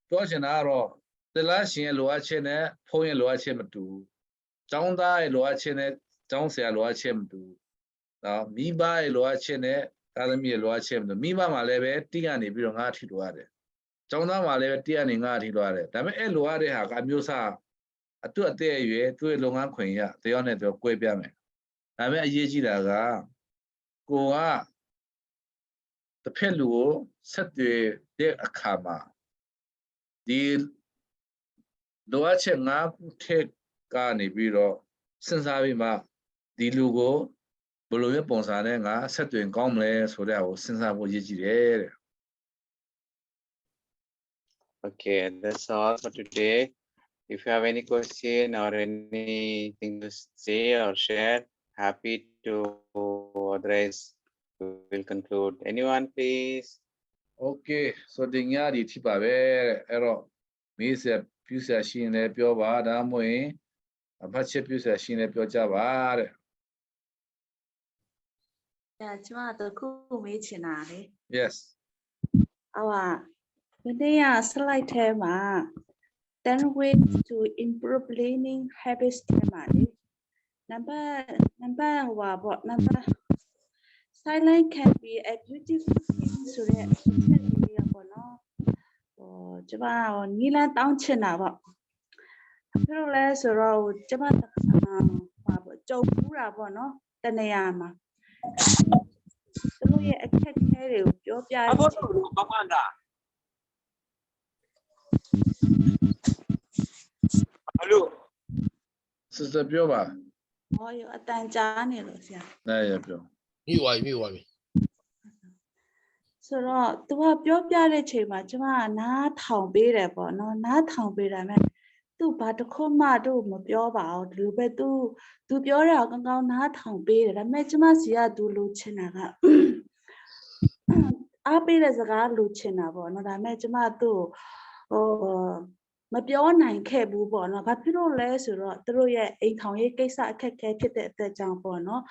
ပြောချင်တာကတော့တလားရှင်ရဲ့လိုအပ်ချက်နဲ့ဖုန်းရဲ့လိုအပ်ချက်မတူဘူးကျောင်းသားရဲ့လိုအပ်ချက်နဲ့ကျောင်းဆရာလိုအပ်ချက်မတူဘူးနော်မိဘရဲ့လိုအပ်ချက်နဲ့သားသမီးရဲ့လိုအပ်ချက်မတူမိဘမှာလည်းပဲတိကနေပြီးတော့9အထိလိုရတယ်ကျောင်းသားမှာလည်းပဲတိကနေ9အထိလိုရတယ်ဒါပေမဲ့အဲ့လိုရတဲ့ဟာကအမျိုးအစားသူ့အသက်အရွယ်သူ့ရဲ့လုပ်ငန်းခွင်ရတယောက်နဲ့တယောက်ကွဲပြားမယ်ဒါပေမဲ့အရေးကြီးတာကကိုကတစ်ဖက်လူကိုဆက်သွယ်တဲ့အခါမှာဒီလိုအပ်ချက်5ခုထက်ကနေပြီးတော့စဉ်းစားပြီးမှဒီလူကိုဘယ်လိုမျိုးပုံစံနဲ့ငါဆက်သွယ်ကောင်းမလဲဆိုတဲ့ဟာကိုစဉ်းစားဖို့ရည်ကြည်တယ်တဲ့ Okay, that's all for today. If you have any question or anything to say or share, happy to otherwise we will conclude. Anyone, please? Okay so ဒီညဒီထိပါပဲအဲ့တော့မေးစရာပြုစရာရှိရင်လည်းပြောပါဒါမှမဟုတ်ရင်အဖတ်ချက်ပြုစရာရှိရင်လည်းပြောကြပါတဲ့ ကျမတို့ခုမေးချင်တာလေ Yes မနေ့က slide ထဲမှာ 10 ways to improve learning habits ထဲမှာလေ number silence can be a beautiful thing ဆိုတဲ့ချက်လေးရပေါ့နော်ကျမနီလန်းတောင်းချင်တာပေါ့ဘယ်လိုလဲဆိုတော့ကျမကြုံဘူးတာပေါ့နော်တနေရာမှာသူတို့ရဲ့အခက်အခဲတွေကိုပြောပြရအောင်ကောင်းတာဟယ်လို sister ပြောပါ ဟောရအတန်ကြားနေလို့ဆရာ အဲ့ရပြော မိဝါပြီဆိုတော့သူကပြောပြတဲ့ချိန်မှာကျမကနားထောင်ပေးတယ်ပေါ့နော်နားထောင်ပေးတာမဲ့သူဘာတစ်ခုမှတော့မပြောပါဘူးဒီလိုပဲသူပြောတာကောင်းကောင်းနားထောင်ပေးတယ်ဒါပေမဲ့ကျမစီကသူလိုချင်တာကအားပေးတဲ့စကားလိုချင်တာပေါ့နော်ဒါပေမဲ့ကျမသူ့မပြောနိုင်ခဲ့ဘူးပေါ့နော်ဘာဖြစ်လို့လဲဆိုတော့သူတို့ရဲ့အိမ်ထောင်ရေးကိစ္စအခက်အခဲဖြစ်တဲ့အတွက်ကြောင့်ပေါ့နော်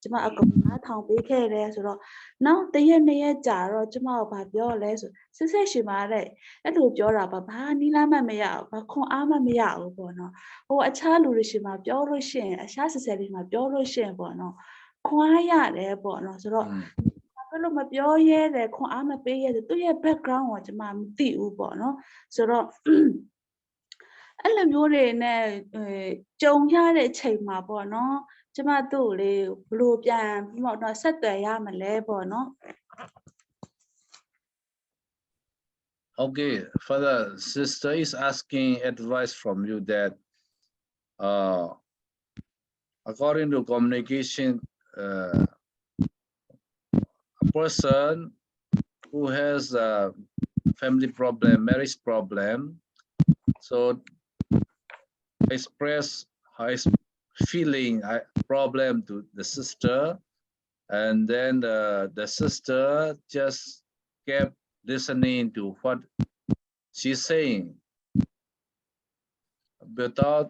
ကျမအကုန်နားထောင်ပေးခဲ့တယ်ဆိုတော့နောက်တစ်ရက်နှစ်ရက်ကြာတော့ကျမကဘာပြောလဲဆိုစစ်စစ်ရှိပါတဲ့အဲ့လိုပြောတာပါဘာနီးလားမှမရဘူးဘာခွန်အားမှမရဘူးပေါ့နော်ဟိုအခြားလူတွေရှိမှပြောလို့ရှိရင်အခြားစစ်စစ်တွေမှပြောလို့ရှိရင်ပေါ့နော်ခွန်အားရတယ်ပေါ့နော်ဆိုတော့ဘယ်လိုမပြောရဲတယ်ခွန်အားမပေးရဲတယ်သူရဲ့ background ကိုကျမမသိဘူးပေါ့နော်ဆိုတော့အဲ့လိုမျိုးတွေနဲ့ကြုံရတဲ့ချိန်မှာပေါ့နော်ကျမသူ့ကိုလေဘလို့ပြန်ပြီးတော့ဆက်သွယ်ရမလဲပေါ့နော် Okay further sister is asking advice from you that according to communication a person who has a family problem marriage problem so express his feeling problem to the sister and then the sister just kept listening to what she's saying without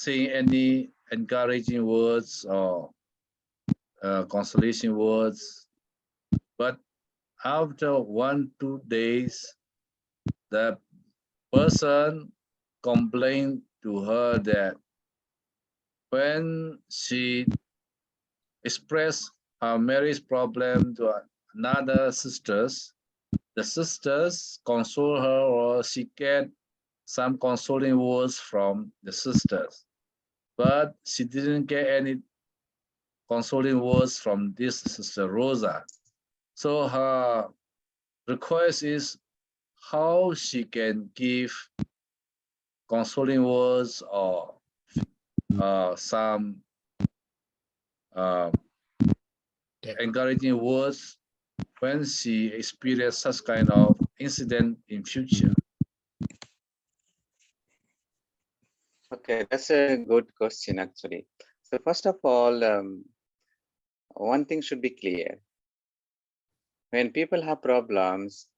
saying any encouraging words or consolation words but after 1-2 days the person complained to her that when she expressed her marriage problem to another sisters, the sisters console her or she get some consoling words from the sisters, but she didn't get any consoling words from this sister Rosa. So her request is how she can give consoling words or some encouraging words when she experiences such kind of incident in future. Okay, that's a good question actually. So first of all, one thing should be clear. When people have problems,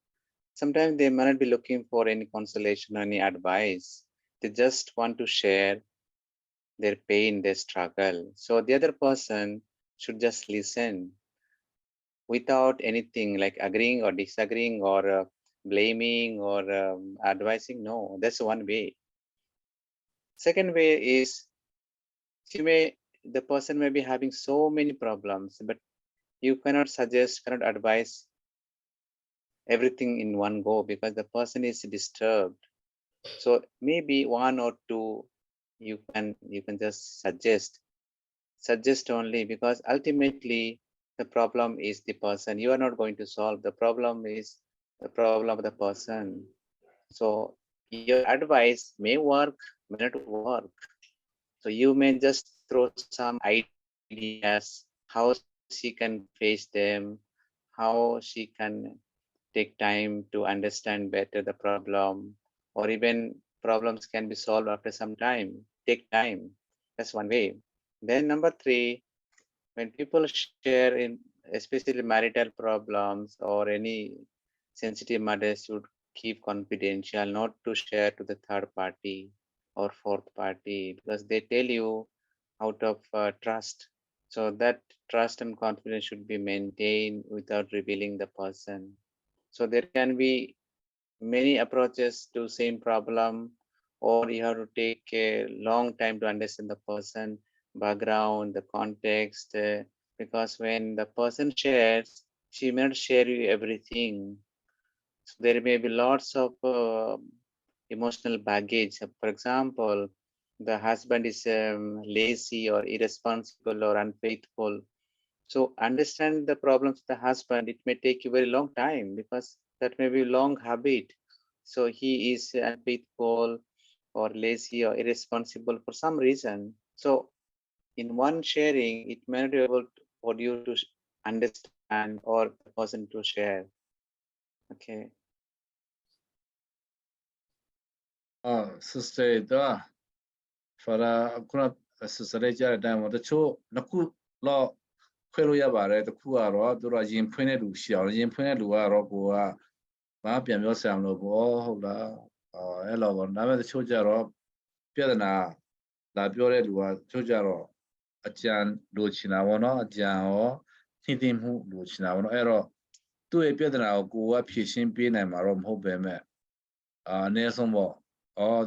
sometimes they may not be looking for any consolation or any advice. They just want to share their pain, their struggle. So the other person should just listen without anything like agreeing or disagreeing or blaming or advising. No, that's one way. Second way is the person may be having so many problems, but you cannot suggest, cannot advise everything in one go because the person is disturbed. So maybe one or two you can just suggest only, because ultimately the problem is the person. You are not going to solve the problem, is the problem of the person. So your advice may work, may not work. So you may just throw some ideas how she can face them, how she can take time to understand better the problem, or even problems can be solved after some time. Take time. That's one way. Then number three, when people share in especially marital problems or any sensitive matters, should keep confidential, not to share to the third party or fourth party, because they tell you out of trust. So that trust and confidence should be maintained without revealing the person. So there can be many approaches to same problem, or you have to take a long time to understand the person background, the context, because when the person shares, she may not share you everything. So there may be lots of emotional baggage. For example, the husband is lazy or irresponsible or unfaithful. So understand the problems of the husband, it may take you very long time because that may be long habit. So he is unfaithful or lazy or irresponsible for some reason. So in one sharing, it may not be able for you to understand or the person to share. Okay. sister တော့ for ခုန sister လေးကြားတဲ့အတိုင်းပေါ့တချို့နှစ်ခုတော့ခွဲလို့ရပါတယ်တစ်ခုကတော့သူတို့ရင်ဖွင့်တဲ့လူရှိအောင်ရင်ဖွင့်တဲ့လူကတော့ကိုကဘာပြန်ပြောဆရာမလို့ပေါ့ဟုတ်လားအဲ့လိုပေါ့ဒါပေမဲ့တချို့ကြတော့ပြဿနာလာပြောတဲ့လူကတချို့ကြတော့အကြံလိုချင်တာပေါ့နော်အကြံရောသိသိမှုလိုချင်တာပေါ့နော်အဲ့တော့သူ့ရဲ့ပြဿနာကိုကိုကဖြေရှင်းပေးနိုင်မှာတော့မဟုတ်ပဲမဲ့အနည်းဆုံးပေါ့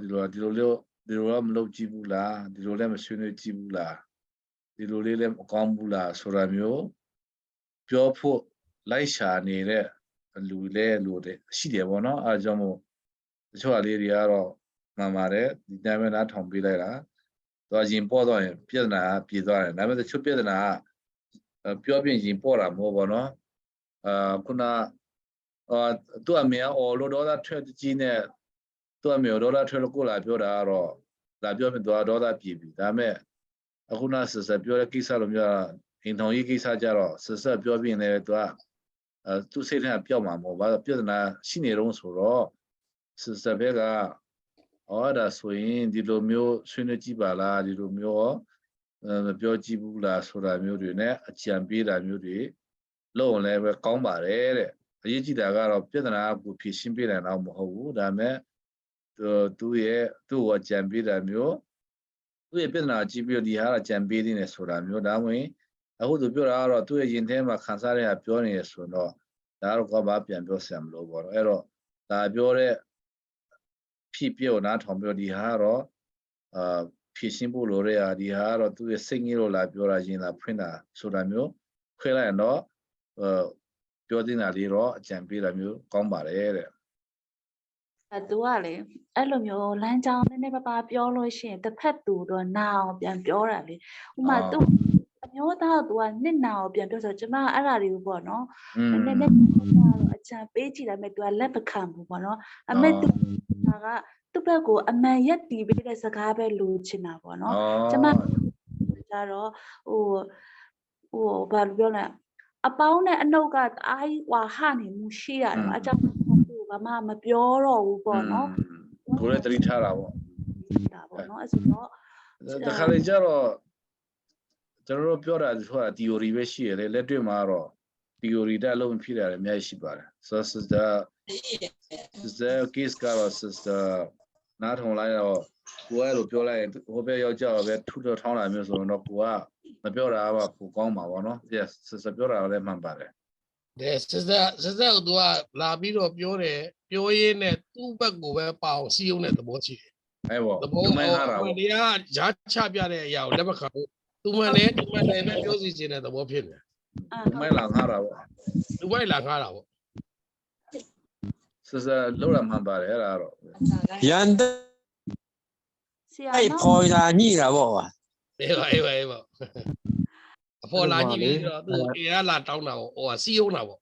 ဒီလိုမလုပ်ကြည့်ဘူးလားဒီလိုလည်းမဆွေးနွေးကြည့်ဘူးလားဒီလိုလေးလည်းမကောင်းဘူးလားဆိုတာမျိုးပြောဖို့လိုက်ရှာနေတဲ့လူတွေရှိတယ်ပေါ့နော်အားကြောင့်မို့တချို့အလေးတွေကတော့မှန်ပါတယ်ဒီတိုင်းပဲနားထောင်ပေးလိုက်တာတော့ရင်ပေါ်တော့ရင်ပြဿနာပြေသွားတယ်ဒါပေမဲ့တချို့ပြဿနာပြောပြရင်ပေါ်တာမဟုတ်ပေါ့နော်ခုနသူ့အမေလို့တော့ထွက်ကြီးနဲ့သူ့အမေတော့ထွက်လို့ကိုလာပြောတာကတော့လာပြောပြီးတော့ပြေပြီဒါပေမဲ့အခုနဆက်ပြောတဲ့ကိစ္စလိုမျိုးအိမ်ထောင်ရေးကိစ္စကြတော့ဆက်ပြောပြီးနေတယ်သူစိတ်ထဲပျောက်မှာမဟုတ်ဘာပြဿနာရှိနေတော့ဆိုတော့ဆက်ဘက်ကဒါဆိုရင်ဒီလိုမျိုးဆွေးနွေးကြည့်ပါလားဒီလိုမျိုးမပြောကြည့်ဘူးလားဆိုတာမျိုးတွေနဲ့အကြံပေးတာမျိုးတွေလုပ်ရင်လည်းပဲကောင်းပါတယ်တဲ့အရေးကြီးတာကတော့ပြဿနာကိုဖြေရှင်းပေးနိုင်တော့မဟုတ်ဘူးဒါပေမဲ့သူ့ကိုအကြံပေးတာမျိုးသူ့ရဲ့ပြဿနာကြည့်ပြီးဒီဟာအကြံပေးနေဆိုတာမျိုးဒါမှမဟုတ်အခုသူပြောတာကတော့သူ့ရဲ့ရင်ထဲမှာခံစားရတာပြောနေရဆိုတော့ဒါတော့ဘာပြန်ပြောဆရာမလို့ပေါ့အဲ့တော့ဒါပြောတဲ့ဖြစ်ပြောနားထောင်ပြောဒီဟာကတော့ဖြည့်ရှင်းဖို့လိုတဲ့ဟာဒီဟာကတော့သူ့ရဲ့စိတ်ငြိလို့လာပြောတာရင်လာဖွင့်တာဆိုတာမျိုးခွဲလိုက်ရင်တော့ပြောတင်တာလေးတော့အကြံပေးတာမျိုးကောင်းပါတယ်တဲ့သူကလေအဲ့လိုမျိုးလမ်းကြောင်းနည်းနည်းပါးပါးပြောလို့ရှိရင်တစ်ဖက်သူတော့နာအောင်ပြန်ပြောတာလေဥမာသူအမျိုးသားကသူကနှစ်နာအောင်ပြန်ပြောဆိုကျွန်မအဲ့ဒါတွေကိုပေါ့နော်နည်းနည်းတော့အချမ်းပေးကြည့်တယ်မဲ့သူကလက်မခံဘူးပေါ့နော်အမေသူကသူ့ဘက်ကိုအမှန်ရက်တီးပေးတဲ့စကားပဲလိုချင်တာပေါ့နော်ကျွန်မကျတော့ဘာလို့ပြောလဲအပေါင်းနဲ့အနှုတ်ကအားကြီးဟွာဟနေမှုရှိရတယ်အကြောင်းဘာမှမပြောတော့ဘူးပေါ့နော်ကိုလည်းတတိထားတာပေါ့နော်အဲ့ဆိုတော့တခါလေကျတော့ကျွန်တော်တို့ပြောတာဆိုတာ theory ပဲရှိရတယ်လက်တွေ့မှာတော့ theory တက်လို့မဖြစ်ရတယ်အများကြီးရှိပါတယ်ဆိုတော့ sister case ကတော့ sister နားထောင်လိုက်တော့ကိုယ်အဲ့လိုပြောလိုက်ရင်ဟိုဘက်ယောက်ျားပဲထူထောင်းလာမျိုးဆိုတော့ကိုကမပြောတာကပိုကောင်းပါဗောနော် yes sister ပြောတာလည်းမှန်ပါတယ် တဲ့စစ်စစ်ကသူကလာပြီးတော့ပြောတယ်ပြောရင်းနဲ့သူ့ဘက်ကိုပဲပါအောင်စီးအောင်တဲ့သဘောရှိတယ် အဲ့ဗော သဘော သူမိုင်းထားတာဗော တရားဂျားချပြတဲ့အရာကိုလက်မခံဘူးသူမှလည်းနဲ့ပြောစီခြင်းတဲ့သဘောဖြစ်နေ သူမိုင်းလာငါတာဗော လူမိုက်လာငားတာပေါ့ sister လောက်လာမှန်ပါတယ်အဲ့ဒါတော့ ရန်တဲ့ ဆရာ အဲ့ နော် ပေါ်လာညိတာပေါ့ကွာ အေးပါအဖော်လာကြည့်ပြီးတော့သူအေးလာတောင်းတာပေါ့ဟိုကစီးအောင်တာပေါ့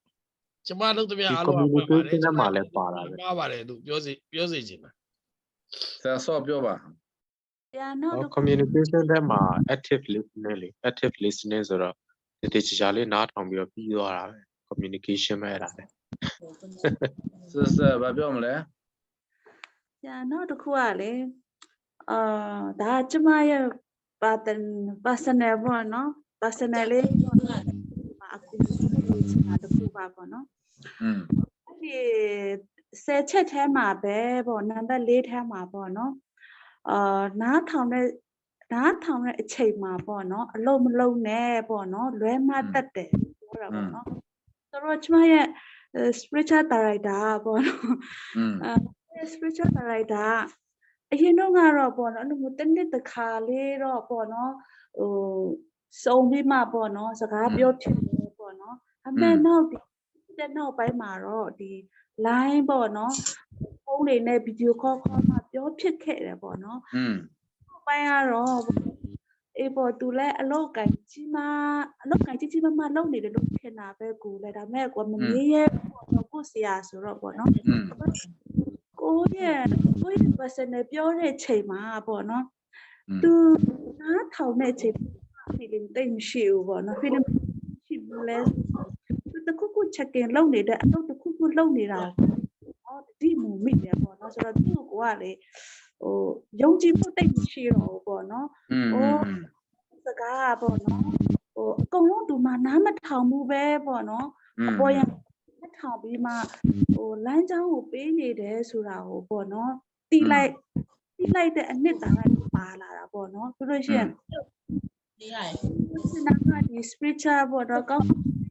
ကျမတို့တပြားအားလုံးကပါတယ်ကျမလည်းပါပါတယ်သူပြောစီခြင်းတာ sister ဆော့ပြောပါ ဆရာနော် communication ထဲမှာ active listening လေ active listening ဆိုတော့ဒီချာလေးနားထောင်ပြီးတော့ပြီးသွားတာပဲ communication ပဲအဲ့ဒါလေ sister ဘာပြောမလဲ ဆရာနော်တခုကလေဒါကျမရဲ့ personal ပေါ့နော် personal လေးအခုချင်တာတခုပါပေါ့နော် ဒီ10ချက်ထဲမှာပဲပေါ့နံပါတ်4ထဲမှာပေါ့နော်နားထောင်တဲ့အချိန်မှာပေါ့နော်အလုံးမလုံးနဲ့ပေါ့နော်လွဲမတတ်တယ်ပြောတာပေါ့နော်ဆိုတော့ကျမရဲ့ spiritual director ပေါ့နော်spiritual director အရင်တော့ကတော့ပေါ့နော်အဲ့လိုမျိုးတစ်နှစ်တစ်ခါလေးတော့ပေါ့နော်ဟိုစုံပြီးမှပေါ့နော်စကားပြောဖြစ်တယ်ပေါ့နော်အမေနောက်တဲ့နောက်ပိုင်းမှာတော့ဒီ line ပေါ့နော်ဖုန်းတွေနဲ့ video call မှာပြောဖြစ်ခဲ့တယ်ပေါ့နော်နောက်ပိုင်းကတော့အေးပေါ့သူလည်းအလောက်ကန်ကြီးမလုပ်နေတယ်လို့ထင်တာပဲကိုလည်းဒါပေမဲ့ကိုမမေးရဲပေါ့နော်ကိုဆရာဆိုတော့ပေါ့နော်ကိုရဲ့ personal ပြောတဲ့ချိန်မှာပေါ့နော်သူနားထောင်တဲ့ချိန် feeling တိတ်မရှိဘူးပေါ့နော် feeling ရှိဘူးလဲတခုခု check-in လုပ်နေတဲ့အလုပ်တခုခုလုပ်နေတာဒီမူမိတယ်ပေါ့နော်ဆိုတော့သူ့ကိုကလေဟိုယုံကြည်မှုတိတ်မရှိတော့ဘူးပေါ့နော်စကားပေါ့နော်ဟိုအကုန်လုံးသူမှနားမထောင်ဘူးပဲပေါ့နော်အပေါ်ရမထောင်ပြီးမှဟိုလမ်းကြောင်းကိုပေးနေတယ်ဆိုတာကိုပေါ့နော်တီးလိုက်တဲ့အနှစ်သာရပါလာတာပေါ့နော်ဆိုလို့ရှိရင်ဒီနာကဒီ spiritual ပေါ့တော့ကောင်း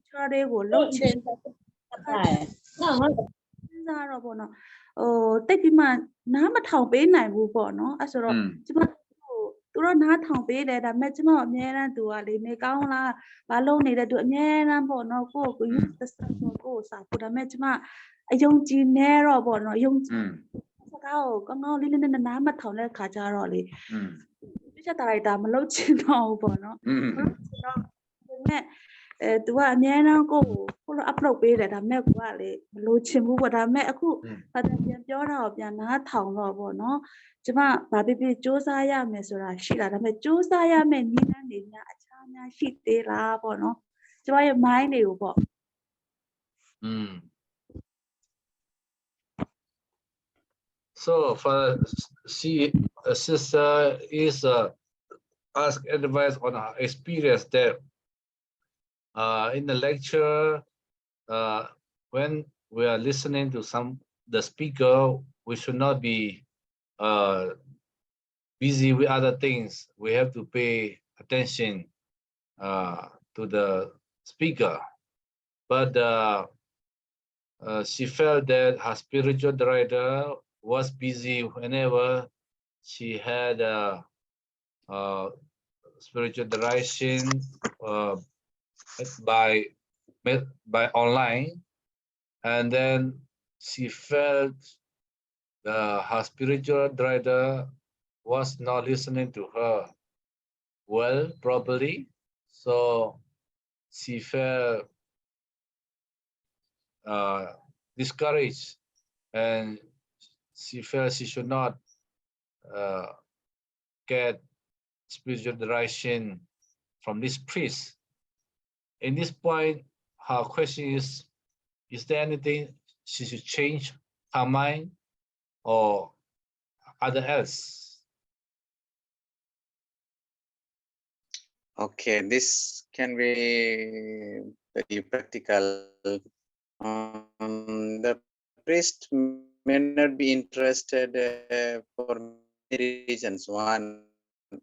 spiritual တွေကိုလုပ်ချင်တယ်စားတော့ပေါ့နော်ဟိုတိတ်ပြီးမှနားမထောင်ပေးနိုင်ဘူးပေါ့နော်အဲ့ဆိုတော့ကျမသူတို့နားထောင်ပေးတယ်ဒါပေမဲ့ကျမအများအားသူကလေနေကောင်းလားဘာလုပ်နေတဲ့သူအများအားပေါ့နော်ကိုယူသစကိုစာပို့ဒါပေမဲ့ကျမအယုံကြည်နေတော့ပေါ့နော်ယုံကြည်စကားကိုကောင်းကောင်းလေးနားမထောင်တဲ့ခါကျတော့လေပြချက်တာမလုပ်ချင်တော့ဘူးပေါ့နော်မလုပ်ချင်တော့ဒါပေမဲ့သူကအများအားကိုလို upload ပေးတယ်ဒါပေမဲ့ကိုကလေမလို့ချင်ဘူးပေါ့ဒါပေမဲ့အခုပြန်ပြောတာကိုပြန်နားထောင်တော့ပေါ့နော်ကျမဘာဖြစ်ဖြစ်စူးစမ်းရမယ်ဆိုတာရှိတာဒါပေမဲ့စူးစမ်းရမယ်နည်းလမ်းတွေများအခြားများရှိသေးလားပေါ့နော်ကျမရဲ့ mind တွေကိုပေါ့ So for sister is ask advice on her experience that in the lecture when we are listening to the speaker we should not be busy with other things we have to pay attention to the speaker but she felt that her spiritual director was busy whenever she had spiritual direction by online, and then she felt her spiritual director was not listening to her well properly, so she felt discouraged and she felt she should not get spiritual direction from this priest. In this point, her question is there anything she should change her mind or other else? Okay, this can be very practical. The priest may not be interested for many reasons. One,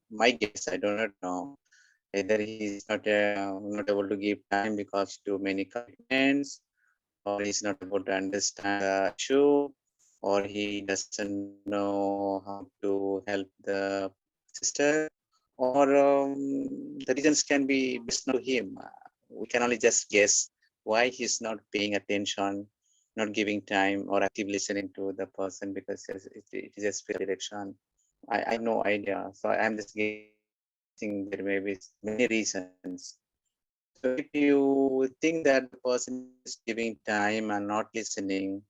my guess, I do not know. Either he is not able to give time because too many commitments, or he's not able to understand the issue, or he doesn't know how to help the sister, or the reasons can be based on him. We can only just guess why he's not paying attention, not giving time, or active listening to the person, because it is a spiritual direction. I have no idea. So I'm just guessing there may be many reasons. So if you think that the person is giving time and not listening,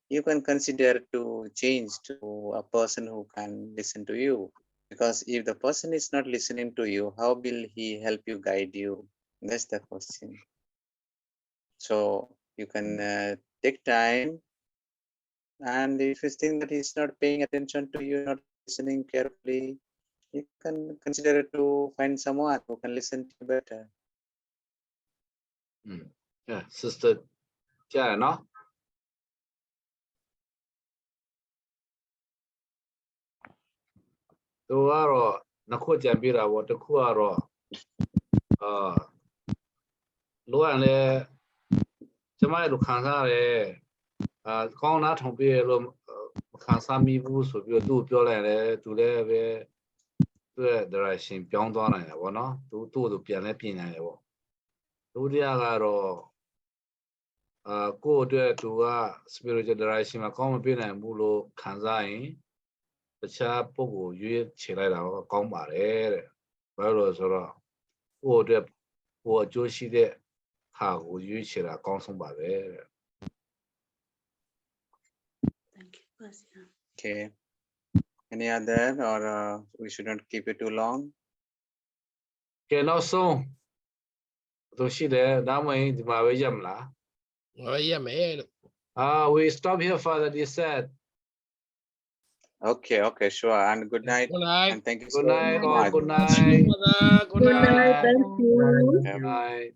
you can consider to change to a person who can listen to you. Because if the person is not listening to you, how will he help you, guide you? That's the question. So you can take time, and if you think that he's not paying attention to you, not listening carefully, you can consider to find someone who can listen to you better. Yeah, sister ကြားရနော်သူကတော့နှစ်ခုကြံပြတာပေါ့တစ်ခုကတော့လိုရလဲကျမရဲ့လိုခံစားရတယ်ကောင်းနာထောင်ပြလို့ခံစားမိဘူးဆိုပြီးတော့သူ့ပြောလိုက်တယ်သူလည်းပဲသူ့ရဲ့ direction ပြောင်းသွားနိုင်တယ်ပေါ့နော်သူ့ကိုပြန်လဲပြင်နိုင်တယ်ပေါ့ဒုတိယကတော့ကိုယ့်အတွက်သူက spiritual direction မှာကောင်းမပြနိုင်ဘူးလို့ခံစားရင်တခြားပုဂ္ဂိုလ်ရွေးချယ်လိုက်တာတော့ကောင်းပါတယ်တဲ့ဘာလို့လဲဆိုတော့ကိုယ့်အတွက်ကိုယ်အကျိုးရှိတဲ့ဟာကိုရွေးချယ်တာအကောင်းဆုံးပါပဲတဲ့ Thank you, Pastor. Okay. Any other, or we should not keep it too long? ကဲနောက်ဆုံးသူရှိတယ်ဒါမှမဟုတ်ဒီမှာပဲရမလား Yeah, man. we stop here father they said Okay, okay, sure. And good night. Good night. And thank you good so night much. good night Mother. Good Good night. night, thank you. good night